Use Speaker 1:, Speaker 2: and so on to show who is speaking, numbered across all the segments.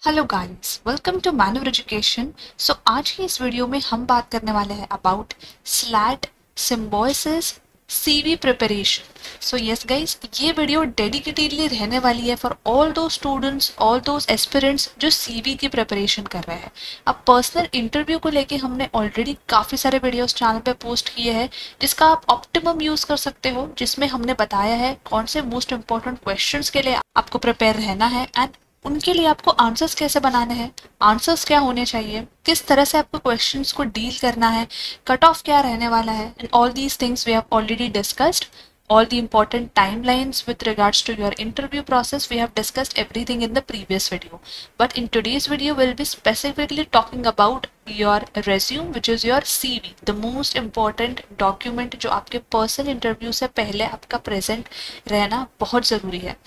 Speaker 1: Hello guys, welcome to manual education. So आज की इस वीडियो में हम बात करने वाले हैं about slate Symbiosis CV preparation. So yes guys, ये वीडियो डेडिकेटेडली रहने वाली है फॉर ऑल दो स्टूडेंट्स, ऑल दो एस्पिरेंट्स जो सीवी की प्रिपरेशन कर रहे हैं। अब पर्सनल इंटरव्यू को लेके हमने ऑलरेडी काफ़ी सारे वीडियोस चैनल पे पोस्ट किए हैं जिसका आप ऑप्टिमम यूज़ कर सकते हो, जिसमें हमने बताया है कौन से मोस्ट इंपॉर्टेंट क्वेश्चंस के लिए आपको प्रिपेयर रहना है एंड उनके लिए आपको आंसर्स कैसे बनाने हैं, आंसर्स क्या होने चाहिए, किस तरह से आपको क्वेश्चंस को डील करना है, कट ऑफ क्या रहने वाला है, and all these things we have already discussed. All the important timelines with regards to your interview process, we have discussed everything in the previous video. But in today's video, we'll be specifically talking about your resume, which is your CV, the most important document जो आपके personal interview से पहले आपका present रहना बहुत ज़रूरी है.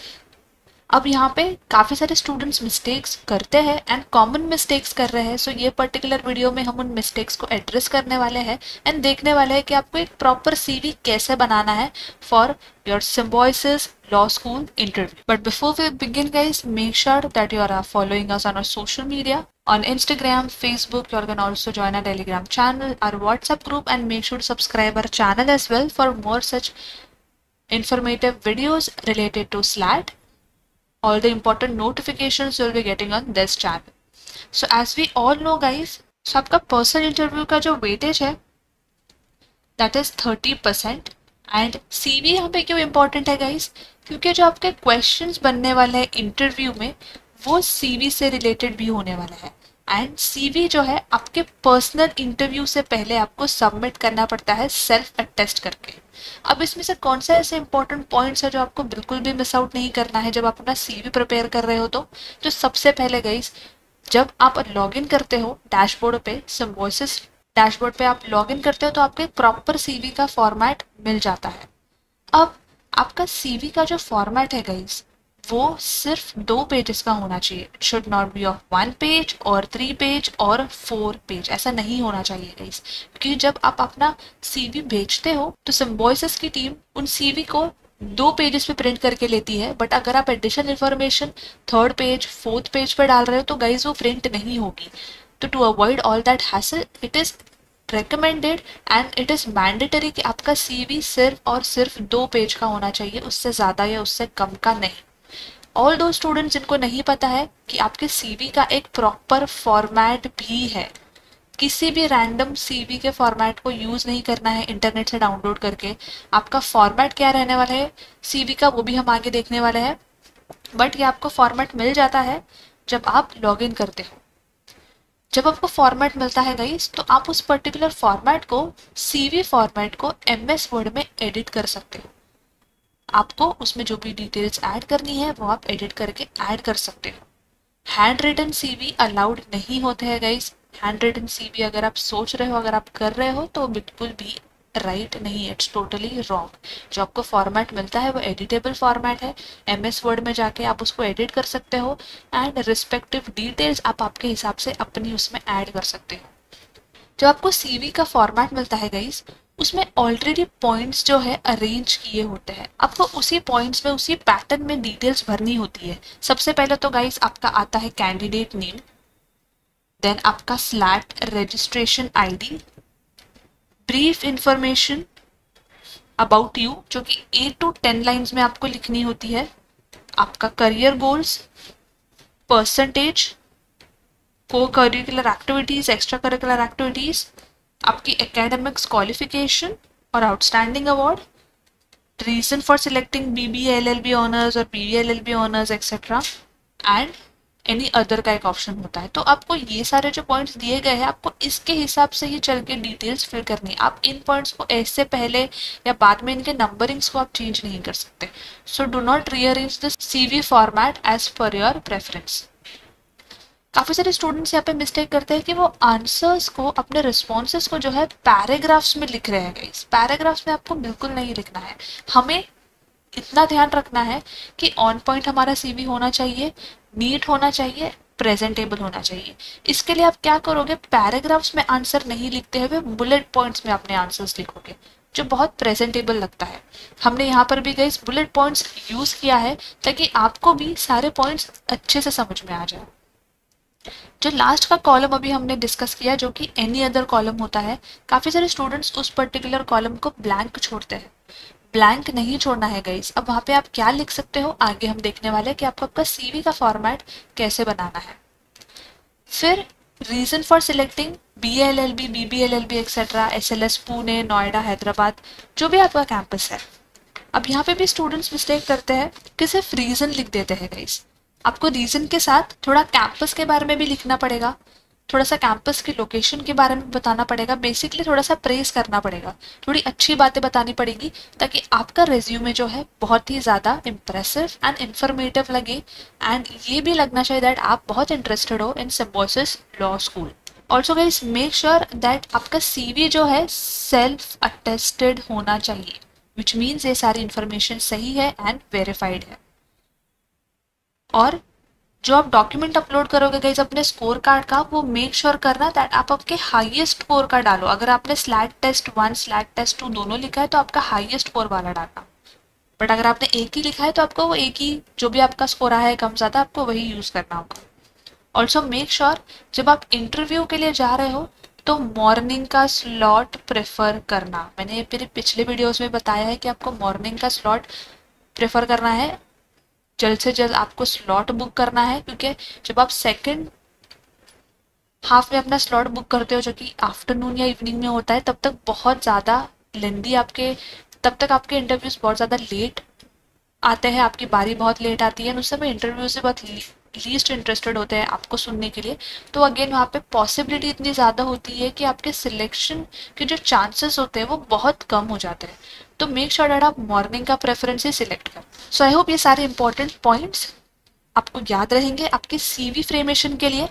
Speaker 1: अब यहाँ पे काफ़ी सारे स्टूडेंट्स मिस्टेक्स करते हैं एंड कॉमन मिस्टेक्स कर रहे हैं. सो ये पर्टिकुलर वीडियो में हम उन मिस्टेक्स को एड्रेस करने वाले हैं एंड देखने वाले हैं कि आपको एक प्रॉपर सीवी कैसे बनाना है for your Symbiosis law school interview. But before we begin guys, make sure that you are following us on our social media. On Instagram, Facebook, you can also join our Telegram channel, our WhatsApp group, and make sure to subscribe our channel as well for more such informative videos related to SLAT. All the important notifications you'll be getting on this channel. So as we all know guys, so आपका personal interview का जो weightage है that is 30%. And CV यहाँ पे क्यों important है guys, क्योंकि जो आपके क्वेश्चंस बनने वाले हैं इंटरव्यू में वो CV से रिलेटेड भी होने वाला है. एंड CV जो है आपके पर्सनल इंटरव्यू से पहले आपको सबमिट करना पड़ता है सेल्फ अटेस्ट करके. अब इसमें से कौन सा ऐसे इंपॉर्टेंट पॉइंट्स है जो आपको बिल्कुल भी मिस आउट नहीं करना है जब आप अपना CV प्रिपेयर कर रहे हो. तो सबसे पहले गाइस, जब आप लॉग इन करते हो डैशबोर्ड पे, सिम्बोसिस डैशबोर्ड पे आप लॉग इन करते हो तो आपको एक प्रॉपर CV का फॉर्मेट मिल जाता है. अब आपका CV का जो फॉर्मेट है गाइस, वो सिर्फ 2 पेजेस का होना चाहिए. It should not be of 1 page और 3 पेज और 4 पेज. ऐसा नहीं होना चाहिए गाइस, क्योंकि जब आप अपना CV भेजते हो तो सिम्बोसिस की टीम उन CV को 2 पेजेस पे प्रिंट करके लेती है. बट अगर आप additional information 3rd page 4th page पे डाल रहे हो तो गाइस वो प्रिंट नहीं होगी. तो to avoid all that hassle, it is recommended and it is mandatory कि आपका CV सिर्फ और सिर्फ 2 पेज का होना चाहिए, उससे ज़्यादा या उससे कम का नहीं. ऑल दो स्टूडेंट्स जिनको नहीं पता है कि आपके CV का एक प्रॉपर फॉर्मेट भी है, किसी भी रैंडम CV के फॉर्मेट को यूज़ नहीं करना है इंटरनेट से डाउनलोड करके. आपका फॉर्मेट क्या रहने वाला है CV का, वो भी हम आगे देखने वाले हैं. बट ये आपको फॉर्मेट मिल जाता है जब आप लॉग इन करते हो. जब आपको फॉर्मेट मिलता है गाइस, तो आप उस पर्टिकुलर फॉर्मेट को, CV फॉर्मेट को MS वर्ड में एडिट कर सकते हो. आपको उसमें जो भी डिटेल्स ऐड करनी है वो आप एडिट करके ऐड कर सकते हो. हैंड रिटन CV अलाउड नहीं होते हैं गाइस. हैंड रिटन CV अगर आप सोच रहे हो, अगर आप कर रहे हो तो बिल्कुल भी राइट नहीं है, इट्स टोटली रॉन्ग. जो आपको फॉर्मेट मिलता है वो एडिटेबल फॉर्मेट है. MS वर्ड में जाके आप उसको एडिट कर सकते हो एंड रिस्पेक्टिव डिटेल्स आप आपके हिसाब से अपनी उसमें ऐड कर सकते हो. जब आपको CV का फॉर्मेट मिलता है गाइस, उसमें ऑलरेडी पॉइंट्स जो है अरेंज किए होते हैं. आपको उसी पॉइंट्स में, उसी पैटर्न में डिटेल्स भरनी होती है. सबसे पहले तो गाइस आपका आता है कैंडिडेट नेम, देन आपका slate registration ID, brief information about you जो कि 8 to 10 लाइन्स में आपको लिखनी होती है, आपका career goals, percentage, co curricular activities, extra curricular activities, आपकी एकेडमिक्स क्वालिफिकेशन और outstanding award, reason for selecting BBA LLB honours और BBA LLB honours etcetera, and any other का एक ऑप्शन होता है. तो आपको ये सारे जो पॉइंट्स दिए गए हैं, आपको इसके हिसाब से ही चल के डिटेल्स फिल करनी है. आप इन पॉइंट्स को ऐसे पहले या बाद में इनके नंबरिंग्स को आप चेंज नहीं कर सकते. So do not rearrange the CV format as per your preference. काफ़ी सारे स्टूडेंट्स यहाँ पे मिस्टेक करते हैं कि वो आंसर्स को, अपने रिस्पॉन्सेस को जो है पैराग्राफ्स में लिख रहे हैं गाइस. पैराग्राफ्स में आपको बिल्कुल नहीं लिखना है. हमें इतना ध्यान रखना है कि ऑन पॉइंट हमारा CV होना चाहिए, नीट होना चाहिए, प्रेजेंटेबल होना चाहिए. इसके लिए आप क्या करोगे, पैराग्राफ्स में आंसर नहीं लिखते हुए बुलेट पॉइंट्स में अपने आंसर्स लिखोगे, जो बहुत प्रेजेंटेबल लगता है. हमने यहाँ पर भी गाइस बुलेट पॉइंट्स यूज़ किया है ताकि आपको भी सारे पॉइंट्स अच्छे से समझ में आ जाए. जो लास्ट का कॉलम अभी हमने डिस्कस किया जो कि एनी अदर कॉलम होता है, काफ़ी सारे स्टूडेंट्स उस पर्टिकुलर कॉलम को ब्लैंक छोड़ते हैं। ब्लैंक नहीं छोड़ना है गाइस। अब वहाँ पे आप क्या लिख सकते हो आगे हम देखने वाले हैं कि आपको आपका सीवी का फॉर्मेट कैसे बनाना है। फिर reason for selecting BALLB, BBLLB etcetera, SLS Pune, Noida, Hyderabad, जो भी आपका कैंपस है। अब यहाँ पे भी स्टूडेंट्स मिस्टेक करते हैं कि सिर्फ रीजन लिख देते हैं गाइस। आपको रीजन के साथ थोड़ा कैंपस के बारे में भी लिखना पड़ेगा, थोड़ा सा कैंपस की लोकेशन के बारे में बताना पड़ेगा, बेसिकली थोड़ा सा प्रेस करना पड़ेगा, थोड़ी अच्छी बातें बतानी पड़ेगी ताकि आपका रेज्यूमे जो है बहुत ही ज़्यादा इम्प्रेसिव एंड इन्फॉर्मेटिव लगे। एंड ये भी लगना चाहिए दैट आप बहुत इंटरेस्टेड हो in Symbiosis law school. Also guys make sure that आपका CV जो है सेल्फ अटेस्टेड होना चाहिए, विच मीन्स ये सारी इंफॉर्मेशन सही है एंड वेरीफाइड है। और जो आप डॉक्यूमेंट अपलोड करोगे गाइस अपने स्कोर कार्ड का, वो मेक श्योर करना दैट आप आपके हाईएस्ट स्कोर का डालो। अगर आपने स्लैट टेस्ट 1 स्लैट टेस्ट 2 दोनों लिखा है तो आपका हाईएस्ट स्कोर वाला डालना। बट अगर आपने एक ही लिखा है तो आपको वो एक ही, जो भी आपका स्कोर आया है कम ज़्यादा, आपको वही यूज़ करना होगा। ऑल्सो मेक श्योर जब आप इंटरव्यू के लिए जा रहे हो तो मॉर्निंग का स्लॉट प्रेफर करना। मैंने मेरे पिछले वीडियोस में बताया है कि आपको मॉर्निंग का स्लॉट प्रेफर करना है, जल्द से जल्द आपको स्लॉट बुक करना है, क्योंकि जब आप सेकंड हाफ में अपना स्लॉट बुक करते हो जो कि आफ्टरनून या इवनिंग में होता है, तब तक बहुत ज़्यादा लेंदी आपके, तब तक आपके इंटरव्यूज बहुत ज़्यादा लेट आते हैं, आपकी बारी बहुत लेट आती है, उस समय इंटरव्यू से बहुत लीस्ट इंटरेस्टेड होते हैं आपको सुनने के लिए। तो अगेन वहाँ पे पॉसिबिलिटी इतनी ज़्यादा होती है कि आपके सिलेक्शन के जो चांसेस होते हैं वो बहुत कम हो जाते हैं। तो मेक श्योर दैट आप मॉर्निंग का प्रेफरेंस ही सिलेक्ट करें। सो आई होप ये सारे इंपॉर्टेंट पॉइंट्स आपको याद रहेंगे आपके CV फ्रेमेशन के लिए।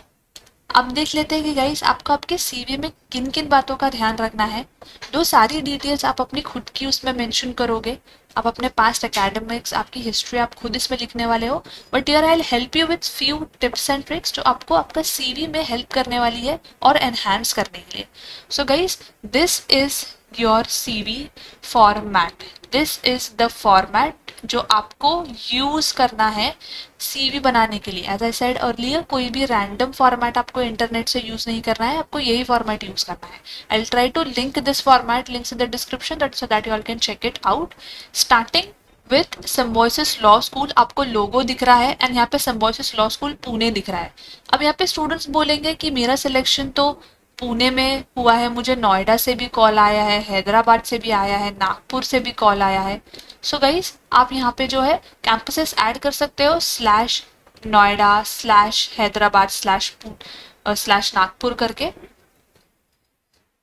Speaker 1: अब देख लेते हैं कि गाइस आपको आपके CV में किन किन बातों का ध्यान रखना है। दो सारी डिटेल्स आप अपनी खुद की उसमें मेंशन करोगे, आप अपने पास्ट एकेडमिक्स, आपकी हिस्ट्री आप खुद इसमें लिखने वाले हो, but here I will help you with few tips and tricks जो आपको आपका CV में हेल्प करने वाली है और एनहांस करने के लिए। So guys this is your CV format, this is the format जो आपको यूज करना है CV बनाने के लिए। एज आई सेड अर्लियर, कोई भी रैंडम फॉर्मेट आपको इंटरनेट से यूज नहीं करना है, आपको यही फॉर्मेट यूज करना है। I will try to link this format, links in the description that so that you all can check it out. Starting with Symbiosis law school, आपको लोगो दिख रहा है एंड यहाँ पे सिम्बोसिस लॉ स्कूल पुणे दिख रहा है। अब यहाँ पे स्टूडेंट्स बोलेंगे कि मेरा सिलेक्शन तो पुणे में हुआ है, मुझे नोएडा से भी कॉल आया है, हैदराबाद से भी आया है, नागपुर से भी कॉल आया है। सो गाइस आप यहाँ पे जो है कैंपसेस ऐड कर सकते हो, slash Noida slash Hyderabad slash Nagpur करके,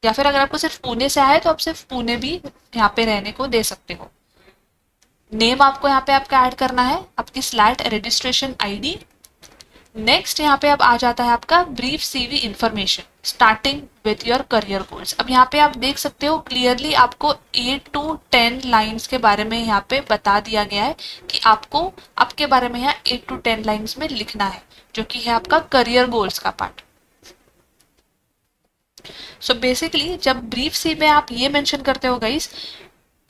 Speaker 1: या फिर अगर आपको सिर्फ पुणे से आया है तो आप सिर्फ पुणे भी यहाँ पे रहने को दे सकते हो। नेम आपको यहाँ पे आपका ऐड करना है, आपकी स्लैट रजिस्ट्रेशन ID। नेक्स्ट यहाँ पे अब आ जाता है आपका brief CV information starting with your career goals. अब यहाँ पे आप देख सकते हो क्लियरली आपको 8 to 10 लाइंस के बारे में यहाँ पे बता दिया गया है कि आपको आपके बारे में यहाँ 8 to 10 लाइंस में लिखना है, जो कि है आपका करियर गोल्स का पार्ट। सो बेसिकली जब ब्रीफ CV में आप ये मेंशन करते हो गाइस,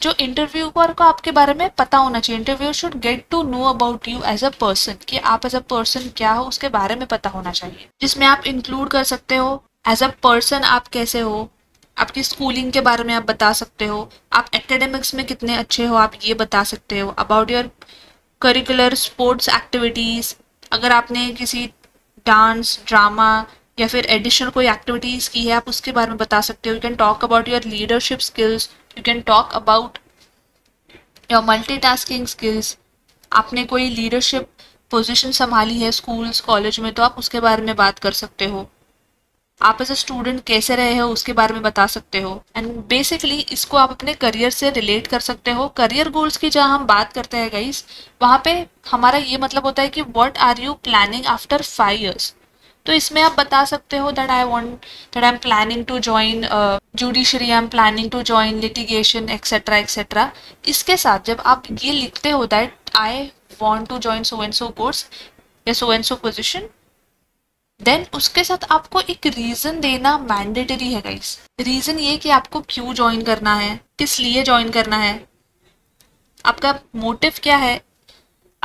Speaker 1: जो इंटरव्यूअर को आपके बारे में पता होना चाहिए, interviewer should get to know about you as a person, कि आप एज अ पर्सन क्या हो उसके बारे में पता होना चाहिए, जिसमें आप इंक्लूड कर सकते हो एज अ पर्सन आप कैसे हो, आपकी स्कूलिंग के बारे में आप बता सकते हो, आप एकेडमिक्स में कितने अच्छे हो आप ये बता सकते हो, about your curricular sports activities, अगर आपने किसी डांस ड्रामा या फिर एडिशनल कोई एक्टिविटीज़ की है आप उसके बारे में बता सकते हो। You can talk about your leadership skills, you can talk about your multitasking skills, आपने कोई लीडरशिप पोजीशन संभाली है स्कूल्स कॉलेज में तो आप उसके बारे में बात कर सकते हो, आप एज अ स्टूडेंट कैसे रहे हो उसके बारे में बता सकते हो। एंड बेसिकली इसको आप अपने करियर से रिलेट कर सकते हो। करियर गोल्स की जहाँ हम बात करते हैं गाइस, वहाँ पे हमारा ये मतलब होता है कि what are you planning after 5 years। तो इसमें आप बता सकते हो that I am planning to join judiciary, I am planning to join litigation etcetera etcetera. इसके साथ जब आप ये लिखते हो that I want to join so and so course या so and so position, then उसके साथ आपको एक रीजन देना मैंडेटरी है गाइस। रीजन ये कि आपको क्यों ज्वाइन करना है, किस लिए ज्वाइन करना है, आपका मोटिव क्या है।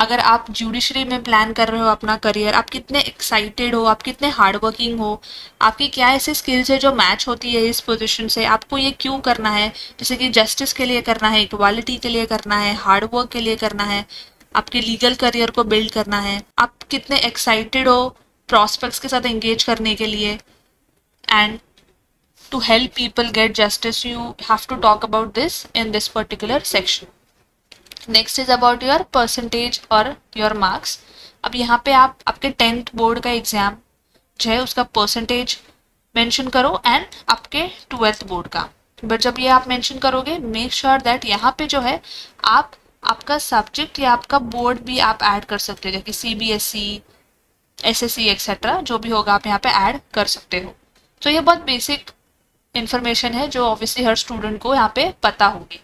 Speaker 1: अगर आप जुडिशरी में प्लान कर रहे हो अपना करियर, आप कितने एक्साइटेड हो, आप कितने हार्ड वर्किंग हो, आपकी क्या ऐसी स्किल्स है जो मैच होती है इस पोजीशन से, आपको ये क्यों करना है, जैसे कि जस्टिस के लिए करना है, इक्वालिटी के लिए करना है, हार्ड वर्क के लिए करना है, आपके लीगल करियर को बिल्ड करना है, आप कितने एक्साइटेड हो प्रॉस्पेक्ट्स के साथ एंगेज करने के लिए, and to help people get justice you have to talk about this in this particular section. Next is about your percentage और your marks. अब यहाँ पे आप आपके 10th बोर्ड का एग्जाम जो है उसका परसेंटेज मेंशन करो एंड आपके 12th बोर्ड का, बट जब ये आप मेंशन करोगे मेक श्योर दैट यहाँ पे जो है आप आपका सब्जेक्ट या आपका बोर्ड भी आप ऐड कर सकते हो, जैसे CBSE, SSC एक्सेट्रा जो भी होगा आप यहाँ पे ऐड कर सकते हो। तो ये बहुत बेसिक इंफॉर्मेशन है जो ऑब्वियसली हर स्टूडेंट को यहाँ पे पता होगी।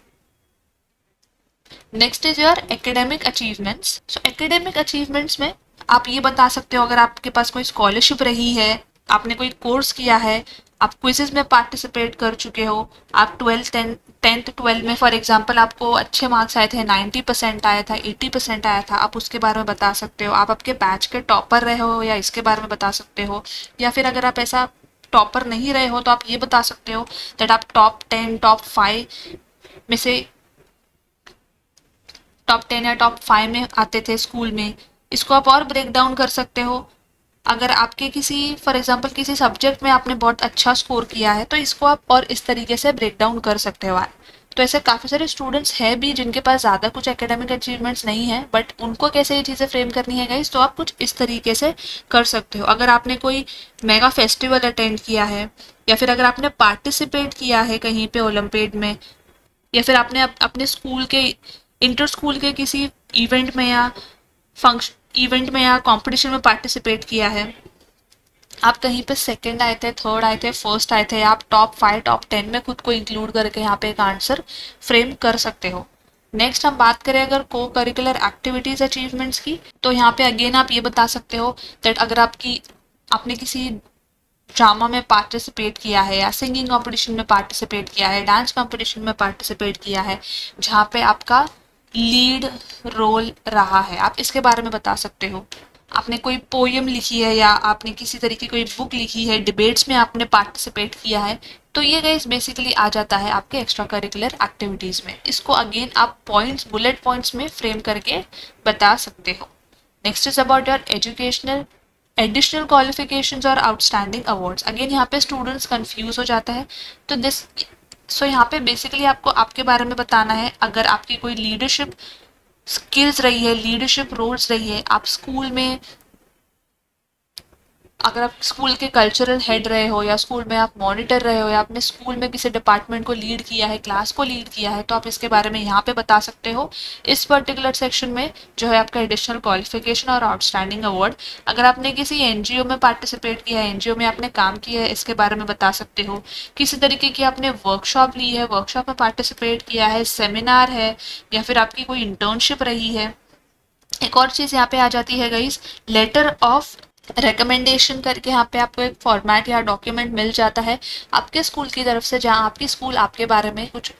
Speaker 1: Next is your academic achievements. So academic achievements में आप ये बता सकते हो अगर आपके पास कोई स्कॉलरशिप रही है, आपने कोई कोर्स किया है, आप क्विजेज में पार्टिसिपेट कर चुके हो, आप 10th 12 में फॉर एग्जांपल आपको अच्छे मार्क्स आए थे, 90% आया था, 80% आया था, आप उसके बारे में बता सकते हो। आप आपके बैच के टॉपर रहे हो या इसके बारे में बता सकते हो, या फिर अगर आप ऐसा टॉपर नहीं रहे हो तो आप ये बता सकते हो दैट आप टॉप 10 टॉप 5 में से टॉप 10 या टॉप 5 में आते थे स्कूल में। इसको आप और ब्रेक डाउन कर सकते हो। अगर आपके किसी फॉर एग्जांपल किसी सब्जेक्ट में आपने बहुत अच्छा स्कोर किया है तो इसको आप और इस तरीके से ब्रेक डाउन कर सकते हो। तो ऐसे काफ़ी सारे स्टूडेंट्स हैं भी जिनके पास ज़्यादा कुछ एकेडमिक अचीवमेंट्स नहीं है, बट उनको कैसे ये चीज़ें फ्रेम करनी है गाइस, तो आप कुछ इस तरीके से कर सकते हो। अगर आपने कोई मेगा फेस्टिवल अटेंड किया है, या फिर अगर आपने पार्टिसिपेट किया है कहीं पे ओलंपियाड में, या फिर आपने अपने स्कूल के इंटर स्कूल के किसी इवेंट में या कंपटीशन में पार्टिसिपेट किया है, आप कहीं पे सेकंड आए थे, थर्ड आए थे, फर्स्ट आए थे, आप टॉप 5 टॉप 10 में खुद को इंक्लूड करके यहाँ पे एक आंसर फ्रेम कर सकते हो। नेक्स्ट हम बात करें अगर को करिकुलर एक्टिविटीज अचीवमेंट्स की, तो यहाँ पे अगेन आप ये बता सकते हो दैट अगर आपने किसी ड्रामा में पार्टिसिपेट किया है, या सिंगिंग कॉम्पिटिशन में पार्टिसिपेट किया है, डांस कॉम्पिटिशन में पार्टिसिपेट किया है जहाँ पे आपका लीड रोल रहा है, आप इसके बारे में बता सकते हो। आपने कोई पोयम लिखी है या आपने किसी तरीके की कोई बुक लिखी है, डिबेट्स में आपने पार्टिसिपेट किया है, तो ये गाइस बेसिकली आ जाता है आपके एक्स्ट्रा करिकुलर एक्टिविटीज़ में। इसको अगेन आप पॉइंट्स बुलेट पॉइंट्स में फ्रेम करके बता सकते हो। Next is about your educational additional qualifications और आउटस्टैंडिंग अवार्ड्स। अगेन यहाँ पे स्टूडेंट्स कंफ्यूज हो जाता है, तो यहाँ पे बेसिकली आपको आपके बारे में बताना है। अगर आपकी कोई लीडरशिप स्किल्स रही है, लीडरशिप रोल्स रही है, आप स्कूल में अगर आप स्कूल के कल्चरल हेड रहे हो, या स्कूल में आप मॉनिटर रहे हो, या आपने स्कूल में किसी डिपार्टमेंट को लीड किया है, क्लास को लीड किया है, तो आप इसके बारे में यहाँ पे बता सकते हो इस पर्टिकुलर सेक्शन में जो है आपका एडिशनल क्वालिफिकेशन और आउटस्टैंडिंग अवार्ड। अगर आपने किसी एनजीओ में पार्टिसिपेट किया है, एनजीओ में आपने काम किया है, इसके बारे में बता सकते हो। किसी तरीके की आपने वर्कशॉप ली है, वर्कशॉप में पार्टिसिपेट किया है, सेमिनार है, या फिर आपकी कोई इंटर्नशिप रही है। एक और चीज़ यहाँ पे आ जाती है गाइस, लेटर ऑफ रिकमेंडेशन करके यहाँ पे आपको एक फॉर्मेट या डॉक्यूमेंट मिल जाता है आपके स्कूल की तरफ से, जहाँ आपकी स्कूल आपके बारे में कुछ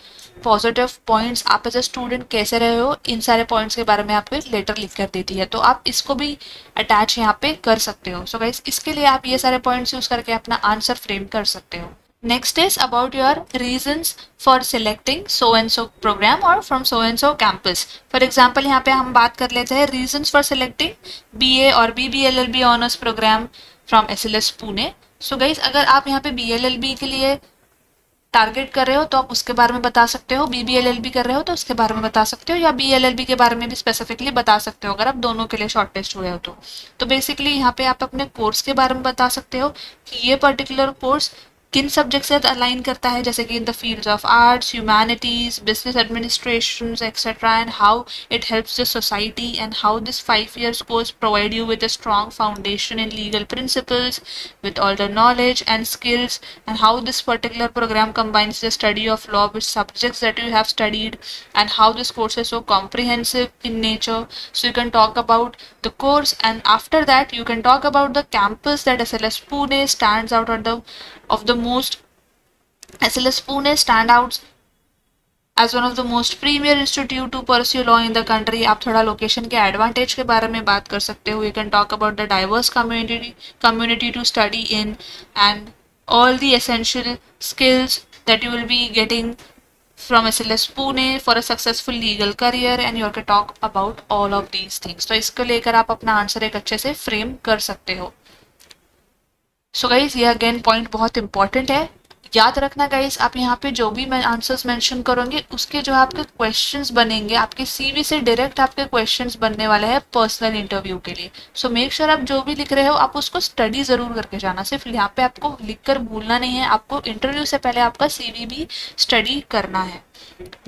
Speaker 1: पॉजिटिव पॉइंट्स, आप एज ए स्टूडेंट कैसे रहे हो, इन सारे पॉइंट्स के बारे में आपको एक लेटर लिख कर देती है, तो आप इसको भी अटैच यहाँ पे कर सकते हो। सो गाइस इसके लिए आप ये सारे पॉइंट्स यूज करके अपना आंसर फ्रेम कर सकते हो। Next is about your reasons for selecting so and so program or from so and so campus. For example यहाँ पे हम बात कर लेते हैं reasons for selecting BA और BBLLB honors program from SLS Pune. So guys अगर आप यहाँ पे BLLB के लिए टारगेट कर रहे हो तो आप उसके बारे में बता सकते हो, BBLLB कर रहे हो तो उसके बारे में बता सकते हो, या BLLB के बारे में भी स्पेसिफिकली बता सकते हो अगर आप दोनों के लिए शॉर्ट टेस्ट हुए हो तो बेसिकली यहाँ पे आप अपने कोर्स के बारे में बता सकते हो कि ये पर्टिकुलर कोर्स किन सब्जेक्ट से अलाइन करता है, जैसे कि in the fields of arts, humanities, business administration etcetera, and how it helps the society, and how this 5 years course provide you with a strong foundation in legal principles with all the knowledge and skills, and how this particular program combines the study of law with subjects that you have studied, and how this course is so comprehensive in nature. So you can talk about the course, and after that you can talk about the campus that SLS Pune stands out of the most SLS Pune standouts as one of the most premier institute to pursue law in the country. आप थोड़ा location के advantage के बारे में बात कर सकते हो। You can talk about the diverse community to study in and all the essential skills that you will be getting from SLS Pune for a successful legal career, and you can talk about all of these things। तो इसको लेकर आप अपना answer एक अच्छे से frame कर सकते हो। सो गाइज ये अगेन पॉइंट बहुत इंपॉर्टेंट है, याद रखना गाइस। आप यहाँ पे जो भी मैं आंसर्स मेंशन करूंगी उसके जो आपके क्वेश्चंस बनेंगे, आपके सीवी से डायरेक्ट आपके क्वेश्चंस बनने वाले हैं पर्सनल इंटरव्यू के लिए। सो मेक श्योर आप जो भी लिख रहे हो आप उसको स्टडी जरूर करके जाना। सिर्फ यहाँ पे आपको लिखकर भूलना नहीं है, आपको इंटरव्यू से पहले आपका सीवी भी स्टडी करना है।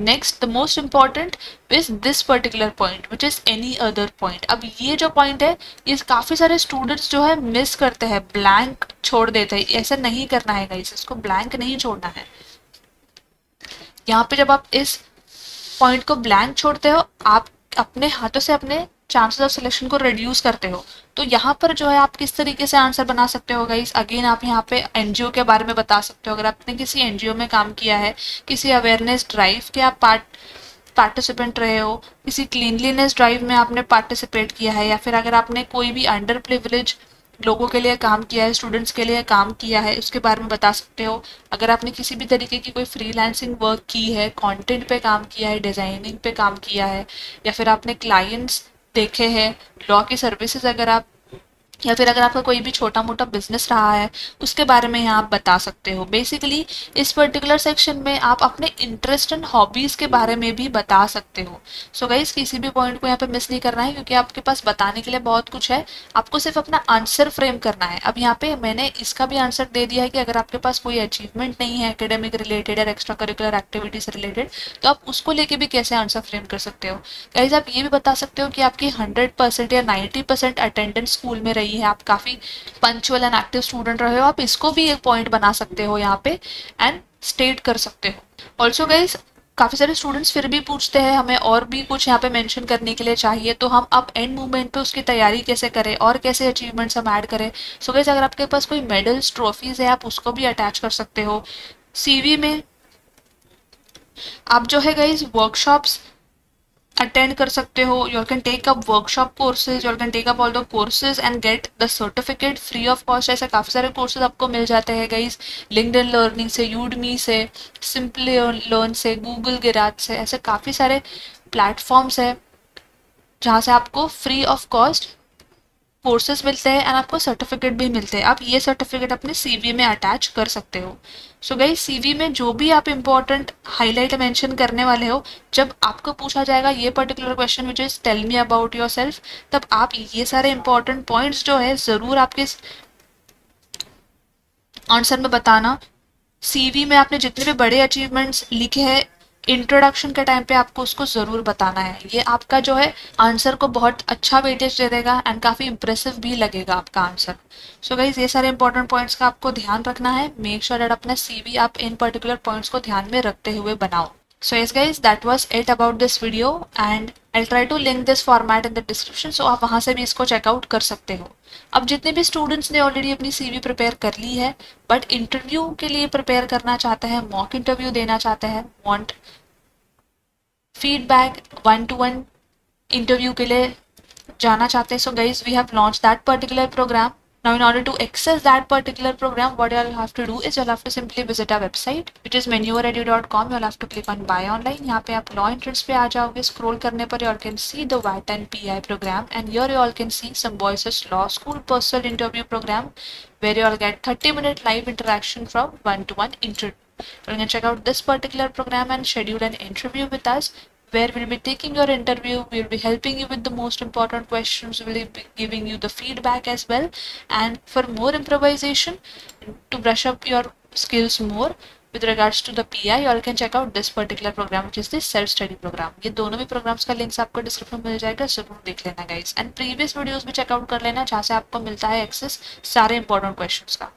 Speaker 1: Next the most important is this particular point which is any other point. अब ये जो पॉइंट है ये काफी सारे स्टूडेंट्स जो है मिस करते हैं, ब्लैंक छोड़ देते हैं। ऐसा नहीं करना है गाइस, इसको ब्लैंक नहीं छोड़ना है। यहाँ पे जब आप इस पॉइंट को ब्लैंक छोड़ते हो आप अपने हाथों से अपने चांसेस ऑफ सिलेक्शन को रिड्यूस करते हो। तो यहाँ पर जो है आप किस तरीके से आंसर बना सकते हो गाइस, अगेन आप यहाँ पे एनजीओ के बारे में बता सकते हो। अगर आपने किसी एनजीओ में काम किया है, किसी अवेयरनेस ड्राइव के आप पार्टिसिपेंट रहे हो, किसी क्लीनलीनेस ड्राइव में आपने पार्टिसिपेट किया है, या फिर अगर आपने कोई भी अंडर प्रिविलेज लोगों के लिए काम किया है, स्टूडेंट्स के लिए काम किया है, उसके बारे में बता सकते हो। अगर आपने किसी भी तरीके की कोई फ्रीलांसिंग वर्क की है, कंटेंट पे काम किया है, डिजाइनिंग पे काम किया है, या फिर आपने क्लाइंट्स देखे हैं, लॉ की सर्विसेज अगर आप, या फिर अगर आपका कोई भी छोटा मोटा बिजनेस रहा है उसके बारे में यहाँ आप बता सकते हो। बेसिकली इस पर्टिकुलर सेक्शन में आप अपने इंटरेस्ट एंड हॉबीज के बारे में भी बता सकते हो। सो गाइस किसी भी पॉइंट को यहाँ पे मिस नहीं करना है क्योंकि आपके पास बताने के लिए बहुत कुछ है, आपको सिर्फ अपना आंसर फ्रेम करना है। अब यहाँ पे मैंने इसका भी आंसर दे दिया है कि अगर आपके पास कोई अचीवमेंट नहीं है एकेडमिक रिलेटेड या एक्स्ट्रा करिकुलर एक्टिविटी से रिलेटेड तो आप उसको लेके भी कैसे आंसर फ्रेम कर सकते हो। गाइस आप ये भी बता सकते हो कि आपकी 100% या 90% अटेंडेंस स्कूल में रही है, आप काफी पंक्चुअल एंड एक्टिव स्टूडेंट रहे हो, आप इसको भी एक पॉइंट बना सकते हो यहाँ पे एंड स्टेट कर सकते हो। ऑल्सो गाइज काफी सारे स्टूडेंट्स फिर भी पूछते हैं हमें और भी कुछ यहाँ पे मेंशन करने के लिए चाहिए, तो हम अब एंड मूवमेंट पे उसकी तैयारी कैसे करें और कैसे अचीवमेंट्स हम ऐड करें। सो गाइज अगर आपके पास कोई मेडल्स ट्रॉफीज है आप उसको भी अटैच कर सकते हो। सीवी में आप जो है गाइज वर्कशॉप्स अटेंड कर सकते हो, you can take up workshop courses, you can take up all the courses and get the certificate free of cost। ऐसे काफ़ी सारे कोर्सेज आपको मिल जाते हैं गाइज, लिंक्डइन लर्निंग से, यूडमी से, सिंपली लर्न से, गूगल गिराज से, ऐसे काफ़ी सारे प्लेटफॉर्म्स है जहाँ से आपको फ्री ऑफ कॉस्ट कोर्सेज मिलते हैं एंड आपको सर्टिफिकेट भी मिलते हैं। आप ये सर्टिफिकेट अपने सीवी में अटैच कर सकते हो। सो गाइस सीवी में जो भी आप इम्पोर्टेंट हाईलाइट मेंशन करने वाले हो, जब आपको पूछा जाएगा ये particular question which is tell me about yourself, तब आप ये सारे इंपॉर्टेंट पॉइंट्स जो है जरूर आपके आंसर में बताना। सीवी में आपने जितने भी बड़े अचीवमेंट्स लिखे हैं इंट्रोडक्शन के टाइम पे आपको उसको जरूर बताना है। ये आपका जो है आंसर को बहुत अच्छा वेटेज दे देगा एंड काफी इंप्रेसिव भी लगेगा आपका आंसर। सो गाइज ये सारे इंपॉर्टेंट पॉइंट्स का आपको ध्यान रखना है। मेक श्योर दैट अपना सीवी आप इन पर्टिकुलर पॉइंट्स को ध्यान में रखते हुए बनाओ। So yes guys, that was it about this video and I'll try to link this format in the description, so आप वहाँ से भी इसको चेकआउट कर सकते हो। अब जितने भी स्टूडेंट्स ने ऑलरेडी अपनी सीवी प्रिपेयर कर ली है बट इंटरव्यू के लिए प्रिपेयर करना चाहते हैं, मॉक इंटरव्यू देना चाहते हैं, वांट फीडबैक, 1-to-1 इंटरव्यू के लिए जाना चाहते हैं, so guys we have launched that particular program. Now in order to access that particular program, what you'll have to do is you'll have to simply visit our website which is menuredu.com. You'll have to click on buy online. यहाँ पे आप law entrance पे आ जाओगे, scroll करने पर you all can see the VAT and PI program and here you all can see Symbiosis Law School personal interview program where you all get 30-minute live interaction from 1-to-1 interview. So you can check out this particular program and schedule an interview with us, where we'll be taking your interview, we'll be helping you with the most important questions, we'll be giving you the feedback as well. And for more improvisation, to brush up your skills more with regards to the PI, you all can check out this particular program which is the self study program. ये दोनों भी programs का links आपको description में मिल जाएगा, जरूर देख लेना guys। And previous videos भी check out कर लेना जहाँ से आपको मिलता है access सारे important questions का।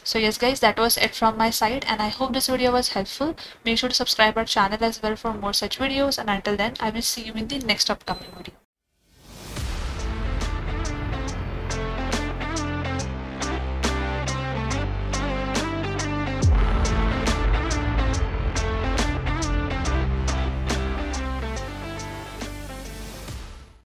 Speaker 1: So yes guys, that was it from my side and I hope this video was helpful. Make sure to subscribe our channel as well for more such videos, and until then I will see you in the next upcoming video.